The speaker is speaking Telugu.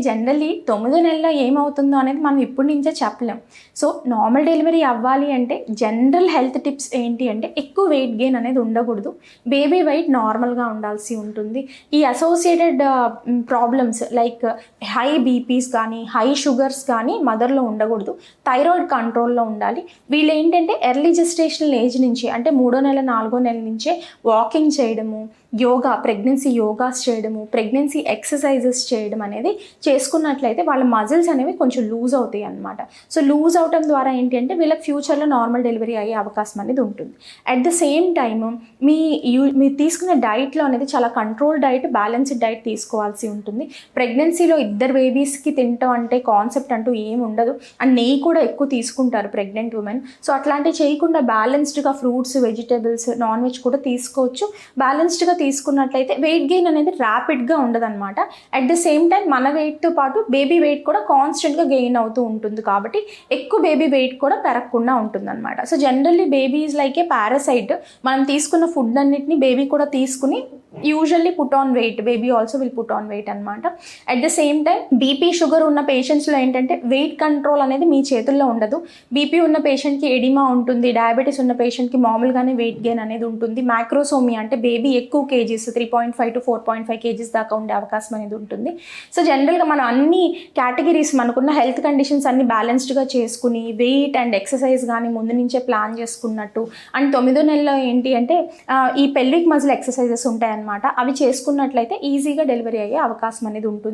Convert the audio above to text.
జనరల్లీ 9 నెలల్లో ఏమవుతుందో అనేది మనం ఇప్పటి నుంచే చెప్పలేం. సో నార్మల్ డెలివరీ అవ్వాలి అంటే జనరల్ హెల్త్ టిప్స్ ఏంటి అంటే ఎక్కువ వెయిట్ గెయిన్ అనేది ఉండకూడదు. బేబీ వెయిట్ నార్మల్గా ఉండాల్సి ఉంటుంది. ఈ associated problems like high BPs కానీ హై షుగర్స్ కానీ మదర్లో ఉండకూడదు. థైరాయిడ్ కంట్రోల్లో ఉండాలి. వీళ్ళు ఏంటంటే ఎర్లీ జెస్టేషనల్ ఏజ్ నుంచి అంటే 3వ నెల 4వ నెల నుంచే వాకింగ్ చేయడము, యోగా, ప్రెగ్నెన్సీ యోగాస్ చేయడము, ప్రెగ్నెన్సీ ఎక్సర్సైజెస్ చేయడం అనేది చేసుకున్నట్లయితే వాళ్ళ మజిల్స్ అనేవి కొంచెం లూజ్ అవుతాయి అన్నమాట. సో లూజ్ అవటం ద్వారా ఏంటి అంటే వీళ్ళకి ఫ్యూచర్లో నార్మల్ డెలివరీ అయ్యే అవకాశం అనేది ఉంటుంది. అట్ ద సేమ్ టైమ్ మీరు తీసుకునే డైట్లో అనేది చాలా కంట్రోల్ డైట్, బ్యాలెన్స్డ్ డైట్ తీసుకోవాల్సి ఉంటుంది. ప్రెగ్నెన్సీలో 2 బేబీస్కి తింటాం అంటే కాన్సెప్ట్ అంటూ ఏమి ఉండదు. అండ్ నెయ్యి కూడా ఎక్కువ తీసుకుంటారు ప్రెగ్నెంట్ ఉమెన్. సో అట్లాంటివి చేయకుండా బ్యాలెన్స్డ్గా ఫ్రూట్స్, వెజిటేబుల్స్, నాన్ వెజ్ కూడా తీసుకోవచ్చు. బ్యాలెన్స్డ్గా తీసుకున్నట్లయితే వెయిట్ గెయిన్ అనేది ర్యాపిడ్గా ఉండదన్నమాట. అట్ ద సేమ్ టైం మన వెయిట్తో పాటు బేబీ వెయిట్ కూడా కాన్స్టెంట్గా గెయిన్ అవుతూ ఉంటుంది కాబట్టి ఎక్కువ బేబీ వెయిట్ కూడా పెరగకుండా ఉంటుందన్నమాట. So generally baby is like a parasite. మనం తీసుకున్న ఫుడ్ అన్నిటిని బేబీ కూడా తీసుకుని usually put on weight. Baby also will put on weight అనమాట. At the same time BP, sugar ఉన్న పేషెంట్స్లో ఏంటంటే వెయిట్ కంట్రోల్ అనేది మీ చేతుల్లో ఉండదు. బీపీ ఉన్న పేషెంట్కి ఎడిమా ఉంటుంది, డయాబెటీస్ ఉన్న పేషెంట్కి మామూలుగానే వెయిట్ గెయిన్ అనేది ఉంటుంది. మ్యాక్రోసోమియా అంటే బేబీ ఎక్కువ కేజీస్ 3.5 to 4.5 కేజీస్ దాకా ఉండే అవకాశం అనేది ఉంటుంది. సో జనరల్గా మనం అన్ని కేటగిరీస్, మనకున్న హెల్త్ కండిషన్స్ అన్ని బ్యాలెన్స్డ్గా చేసుకుని వెయిట్ అండ్ ఎక్సర్సైజ్ కానీ ముందు నుంచే ప్లాన్ చేసుకున్నట్టు, అండ్ 9వ నెలలో ఏంటి అంటే ఈ పెల్విక్ మజిల్ ఎక్సర్సైజెస్ ఉంటాయన్నమాట. అవి చేసుకున్నట్లయితే ఈజీగా డెలివరీ అయ్యే అవకాశం అనేది ఉంటుంది.